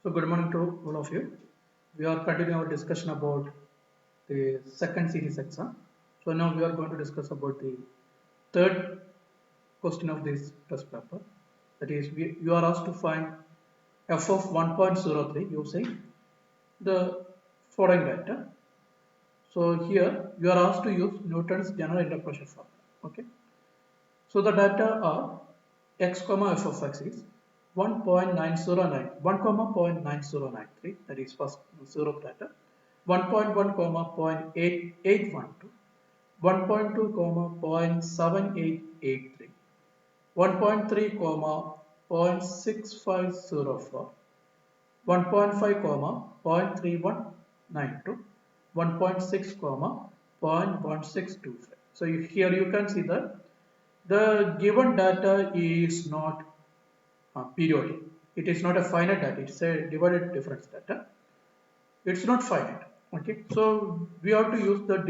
So good morning to all of you. We are continuing our discussion about the second series exam. So now we are going to discuss about the third question of this test paper. That is, you are asked to find f of 1.03 using the following data. So here you are asked to use Newton's general interpolation formula. Okay. So the data are x comma f of x is 1.909, 1 comma 0.9093, that is first zero data, 1.1 comma 0.8812, 1.2 comma 0.7883, 1.3 comma 0.6504, 1.5 comma 0.3192, 1.6 comma 0.1625. So here you can see that the given data is not periodic. It is not a finite data. It's a divided difference data. It's not finite. Okay. So we have to use the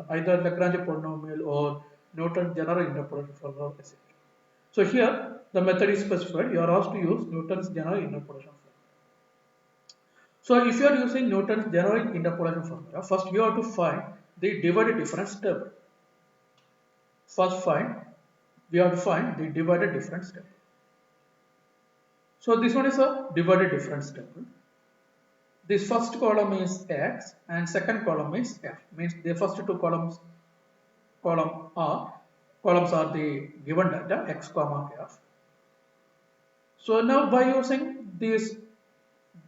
either Lagrange polynomial or Newton's general interpolation formula, etc. So here the method is specified. You are asked to use Newton's general interpolation formula. So if you are using Newton's general interpolation formula, first you have to find the divided difference table. First we have to find the divided difference table. So this one is a divided difference table. This first column is x and second column is f. Means the first two columns are the given data x comma f. So now by using this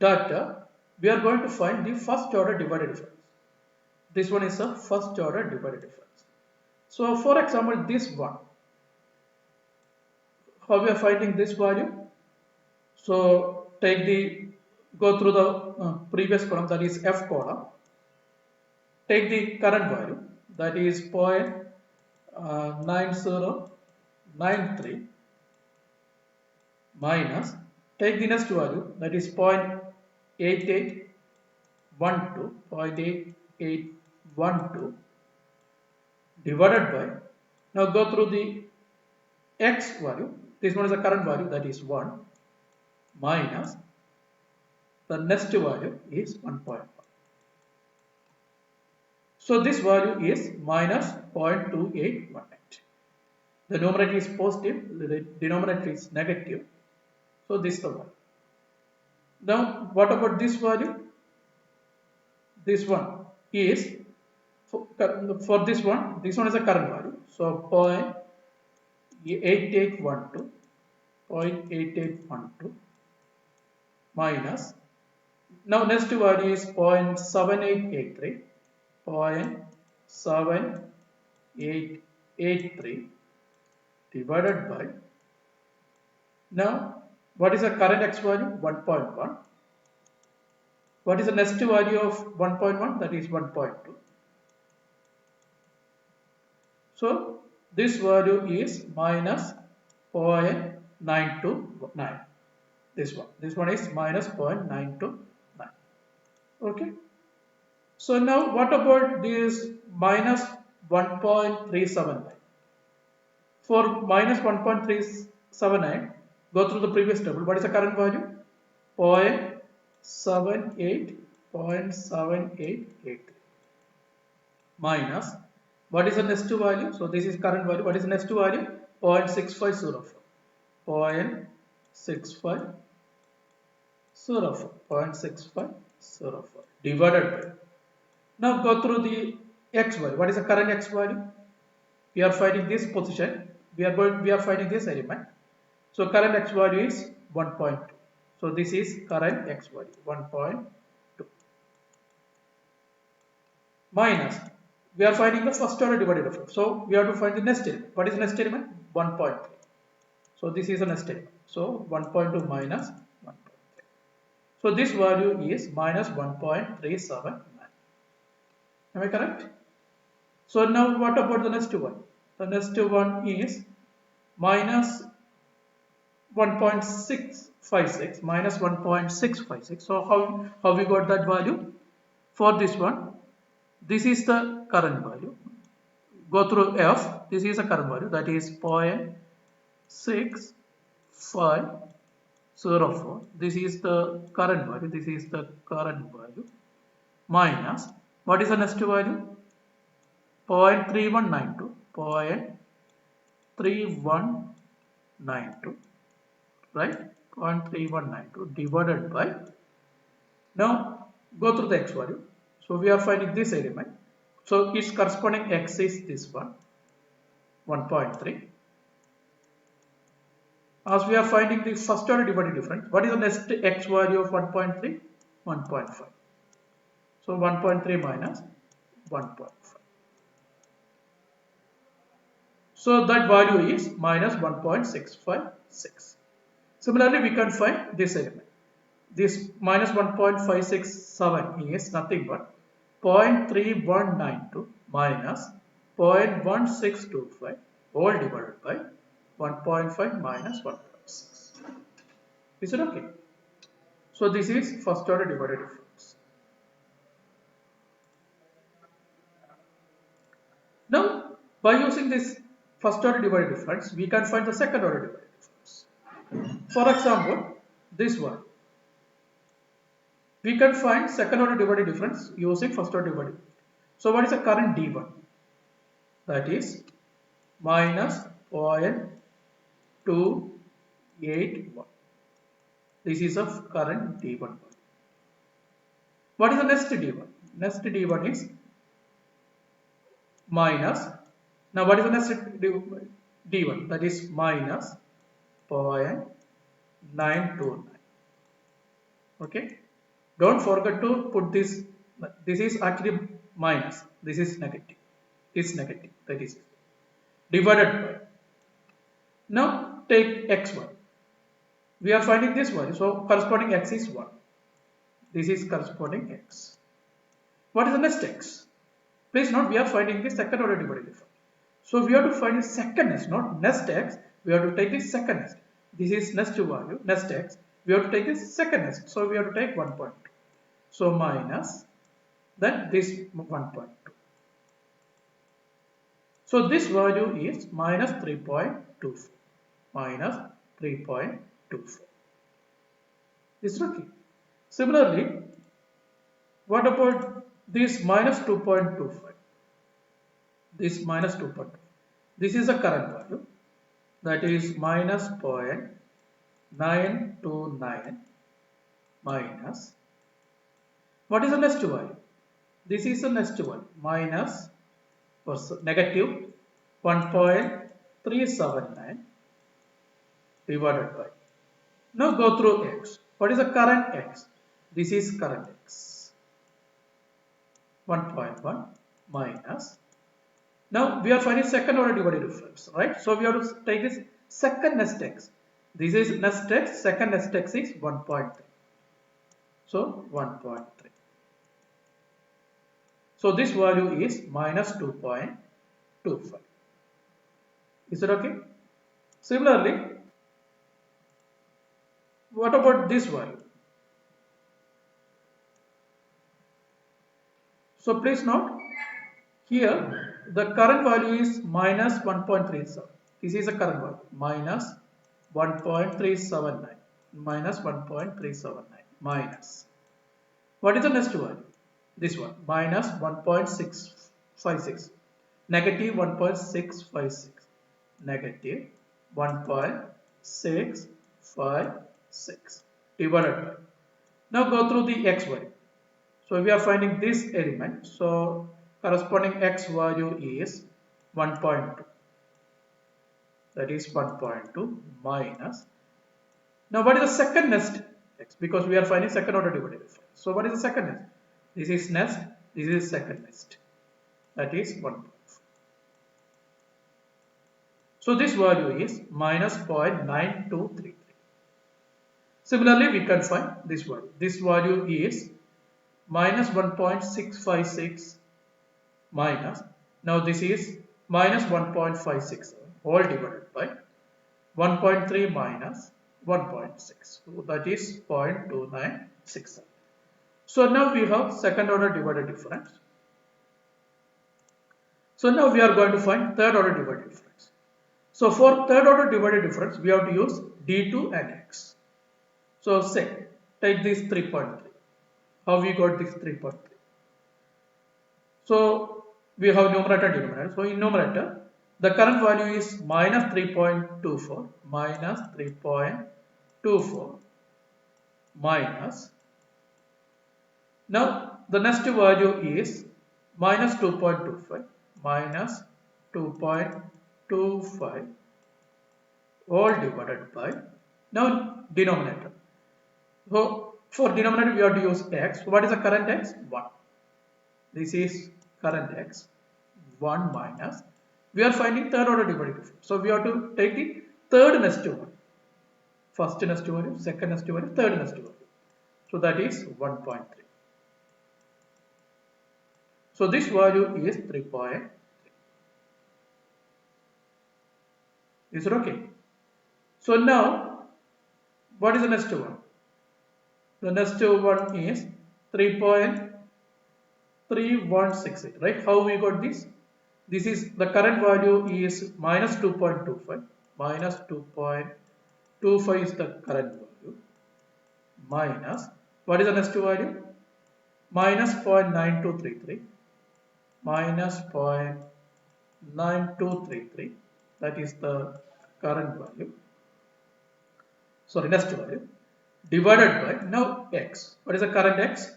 data, we are going to find the first order divided difference. This one is a first order divided difference. So for example, this one, how we are finding this value? So go through the previous column, that is f column. Take the current value, that is 0.9093 minus, take the next value, that is 0.8812 divided by, now go through the x value, this one is the current value, that is 1, minus the next value is 1.1. So this value is minus 0.2818. The numerator is positive, the denominator is negative. So this is the value. Now what about this value? This one is, for this one is a current value. So 0.8812 minus, now next value is 0.7883, 0.7883 divided by, now what is the current x value? 1.1. What is the next value of 1.1? That is 1.2. So this value is minus 0.929. This one is minus 0.929. Okay. So now what about this minus 1.379? For minus 1.379, go through the previous table. What is the current value? 0.7883 minus, what is the next value? So this is current value. What is the next value? 0.6504. 0.6504 divided by. Now go through the x value. What is the current x value? We are finding this position. We are finding this element. So current x value is 1.2. So this is current x value 1.2 minus, we are finding the first order divided difference. So we have to find the next element. What is the next element? 1.3. So this is the next element. So 1.2 minus 1.3. So this value is minus 1.379. Am I correct? So now what about the next one? The next one is minus 1.656 minus 1.656. So how we got that value? For this one, this is the current value. Go through f. This is the current value, that is 0.6504 04. This is the current value. This is the current value minus what is the next value? 0.3192. 0.3192, right? 0.3192 divided by, now go through the x value. So we are finding this element. So its corresponding x is this one, 1.3. As we are finding the first order divided difference, what is the next x value of 1.3? 1.5. So 1.3 minus 1.5. So that value is minus 1.656. Similarly, we can find this element. This minus 1.567 is nothing but 0.3192 minus 0.1625 all divided by 1.5 minus 1.6. Is it okay? So this is first order divided difference. Now, by using this first order divided difference, we can find the second order divided difference. For example, this one. We can find second order divided difference using first order divided. So what is the current D1? That is minus 0.281. This is of current D1. What is the next D1? Next D1 is minus. Now what is the next D1? That is minus 0.929. Okay. Don't forget to put this. This is actually minus. This is negative. It's negative. That is divided by. Now take x1. We are finding this value. So corresponding x is 1. This is corresponding x. What is the next x? Please note we are finding the second order divided difference. So we have to find the second next, not next x. We have to take the second next. This is next value, next x. We have to take the second next. So we have to take 1.2. So minus then this 1.2. So this value is minus 3.24. Minus 3.24. Is it okay? Similarly, what about this minus 2.25? This minus 2.2. This is the current value. That is minus 0.929 minus. What is the next value? This is the next one. Minus or negative 1.379 divided by. Now go through x. What is the current x? This is current x. 1.1 minus. Now we are finding second order divided difference, right? So we have to take this second next x. This is next x. Second next x is 1.3. So 1.3. So this value is minus 2.25. Is it okay? Similarly, what about this value? So please note here the current value is minus 1.37. This is the current value minus 1.379 minus 1.379 minus. What is the next value? This one minus 1.656 negative 1.656 negative 1.656 divided by. Now go through the x value. So we are finding this element. So corresponding x value is 1.2. That is 1.2 minus. Now what is the second next x? Because we are finding second order divided difference. So what is the second next? This is next. This is second next. That is 1.5. So this value is minus 0.9233. Similarly, we can find this value. This value is minus 1.656 minus. Now this is minus 1.567 all divided by 1.3 minus 1.6. So that is 0.2967. So now we have second order divided difference. So now we are going to find third order divided difference. So for third order divided difference, we have to use D2 and X. So say, take this 3.3. How we got this 3.3? So we have numerator and denominator. So in numerator, the current value is minus 3.24 minus 3.24 minus. Now the next value is minus 2.25 minus 2.25 all divided by now denominator. So for denominator we have to use x. What is the current x? 1. This is current x 1 minus. We are finding third order derivative. So we have to take the third next one. First next value, second next value, third next value. So that is 1.3. So this value is 3.3. Is it okay? So now, what is the next one? The next one is 3.3168, right? How we got this? This is the current value is minus 2.25. Minus 2.25 is the current value. Minus, what is the next value? Minus 0.9233. Minus 0.9233. That is the current value. Sorry, next value. Divided by, now x. What is the current x?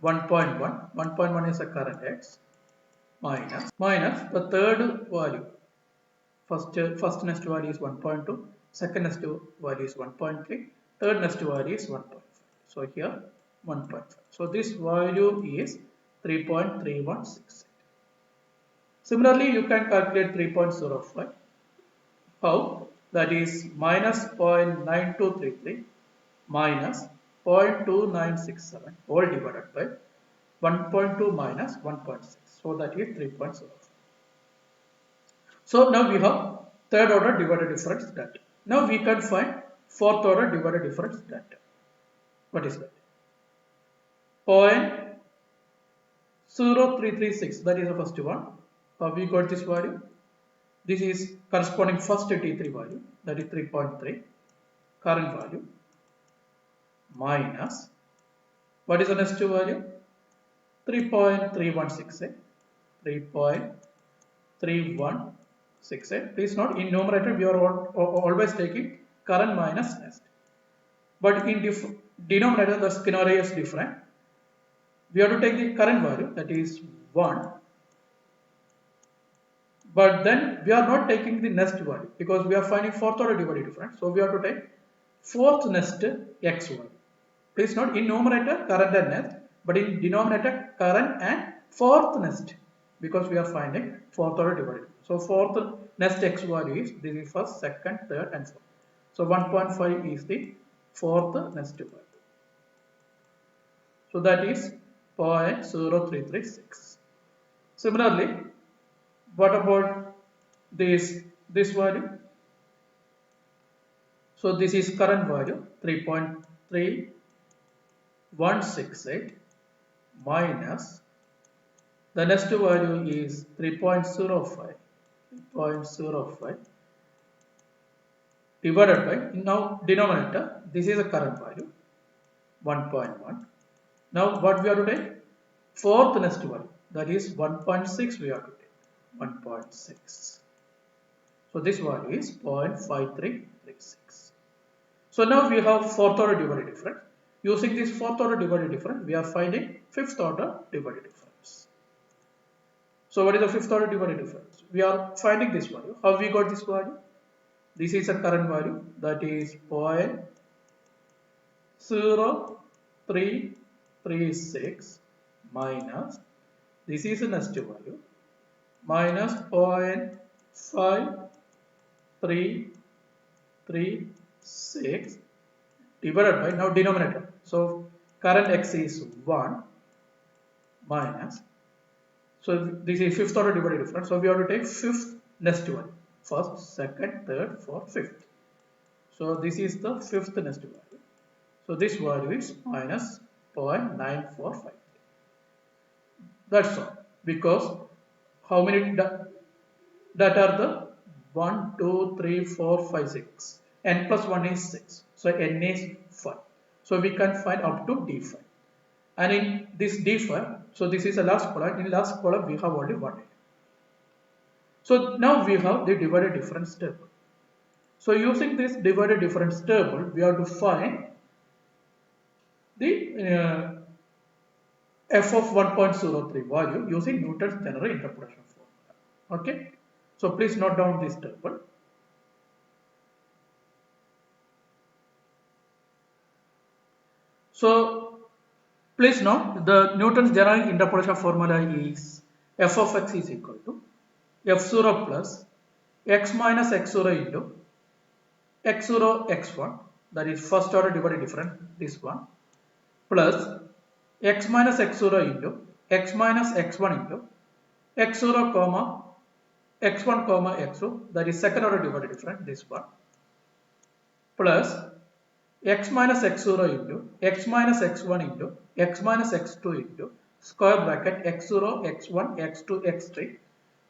1.1. 1.1 is the current x. Minus the third value. First next value is 1.2. Second next value is 1.3. Third next value is 1.5. So here 1.5. So this value is 3.3168. Similarly, you can calculate 3.05. How? That is minus 0.9233 minus 0.2967 all divided by 1.2 minus 1.6. So that is 3.05. So now we have third order divided difference data. Now we can find fourth order divided difference data. What is that? 0.0336, that is the first one. We got this value. This is corresponding first T3 value, that is 3.3 current value minus, what is the next value? 3.3168. 3.3168. Please note, in numerator we are always taking current minus next. But in denominator the scenario is different. We have to take the current value, that is 1. But then we are not taking the next value because we are finding fourth order divided difference. So we have to take fourth next x value. Please note, in numerator current and next, but in denominator current and fourth next, because we are finding fourth order divided. So fourth next x value is, this is first, second, third and fourth. So 1.5 is the fourth next value. So that is 0.0336. Similarly, what about this value? So this is current value 3.3168 minus the next value is 3.05 divided by, now denominator, this is a current value 1.1. Now what we have to take? Fourth next value, that is 1.6 we have to take. 1.6. So this value is 0.5336. So now we have fourth order divided difference. Using this fourth order divided difference, we are finding fifth order divided difference. So what is the fifth order divided difference? We are finding this value. How we got this value? This is a current value, that is 0.0336 minus, this is a next value, minus 0.5336 divided by, now denominator. So current x is 1 minus, so this is fifth order divided difference. So we have to take fifth next one. First, second, third, fourth, fifth. So this is the fifth next value. So this value is minus 0.9453. That's all. Because how many that are the 1, 2, 3, 4, 5, 6. N plus 1 is 6. So N is 5. So we can find up to D5. And in this D5, so this is the last column. In last column, we have only one element. So now we have the divided difference table. So using this divided difference table, we have to find the f of 1.03 value using Newton's general interpolation formula. Okay. So please note down this table. So please note the Newton's general interpolation formula is f of x is equal to f0 plus x minus x0 into x0 x1, that is first order divided difference, this one, plus x minus x0 into x minus x1 into x0 comma x1 comma x2, that is second order divided difference, this one, plus x minus x0 into x minus x1 into x minus x2 into square bracket x0 x1 x2 x3,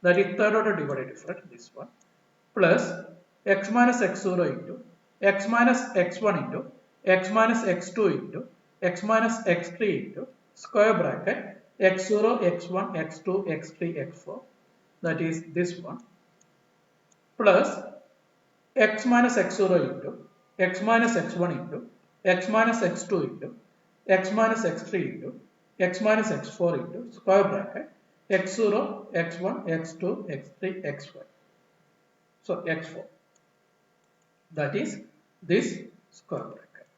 that is third order divided difference, this one, plus x minus x0 into x minus x1 into x minus x2 into x minus x3 into square bracket x0 x1 x2 x3 x4, that is this one, plus x minus x0 into x minus x1 into x minus x2 into x minus x3 into x minus x4 into square bracket x0 x1 x2 x3 x5, so x4, that is this square bracket.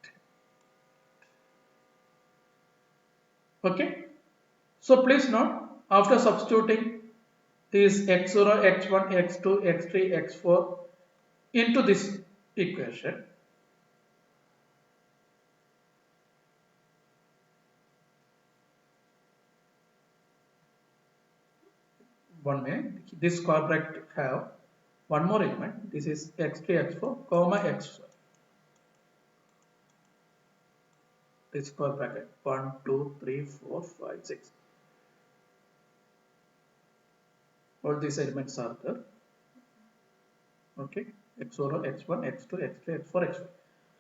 Okay, so please note, after substituting these x0 x1 x2 x3 x4 into this equation, one minute, this square bracket have one more element, this is x3 x4 comma x5, this square bracket 1 2 3 4 5 6, all these elements are there. Okay, x0 x1 x2 x3 x4 x5,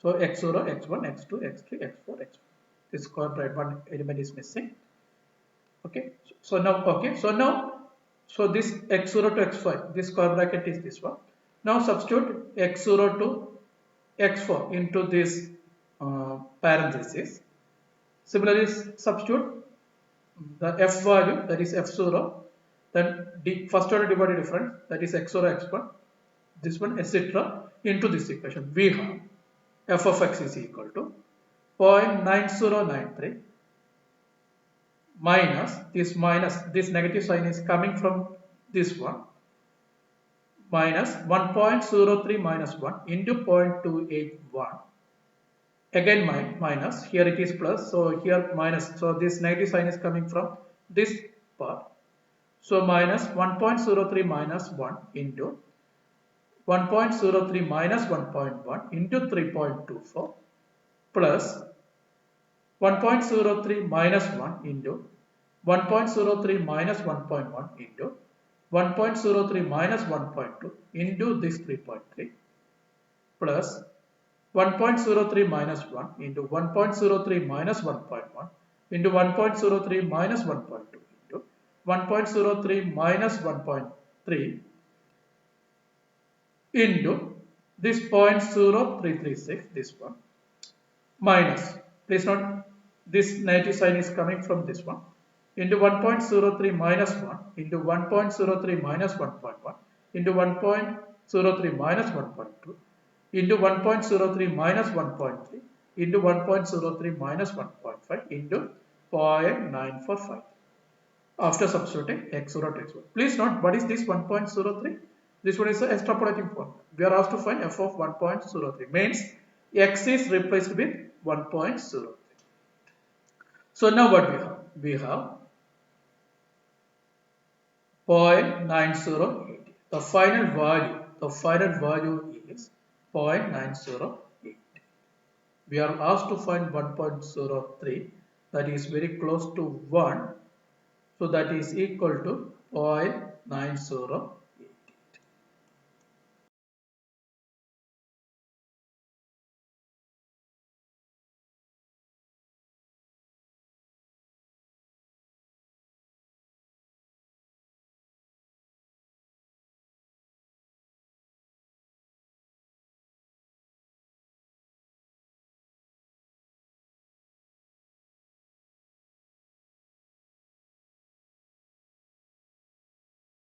so x0 x1 x2 x3 x4 x5, this square bracket one element is missing. Okay, so now so this x0 to x5, this square bracket is this one. Now substitute x0 to x4 into this parenthesis. Similarly, substitute the f value, that is f0, then first order divided difference, that is x0 x1, this one, etc., into this equation. We have f of x is equal to 0.9093 minus this negative sign is coming from this one, minus 1.03 minus 1 into 0.281, again minus, here it is plus, so here minus, so this negative sign is coming from this part, so minus 1.03 minus 1 into 1.03 minus 1.1 into 3.24 plus 1.03 minus 1 into 1.03 minus 1.1 into 1.03 minus 1.2 into this 3.3 plus 1.03 minus 1 into 1.03 minus 1.1 into 1.03 minus 1.2 into 1.03 minus 1.3 into this 0.0336, this one, minus, please note this negative sign is coming from this one, into 1.03 minus 1 into 1.03 minus 1.1 into 1.03 minus 1.2 into 1.03 minus 1.3 into 1.03 minus 1.5 into 0.945 after substituting x0 to x1. Please note, what is this 1.03? This one is the extrapolating formula. We are asked to find f of 1.03, means x is replaced with 1.03. So now what we have? We have 0.908. The final value is 0.908. We are asked to find 1.03, that is very close to 1. So that is equal to 0.908.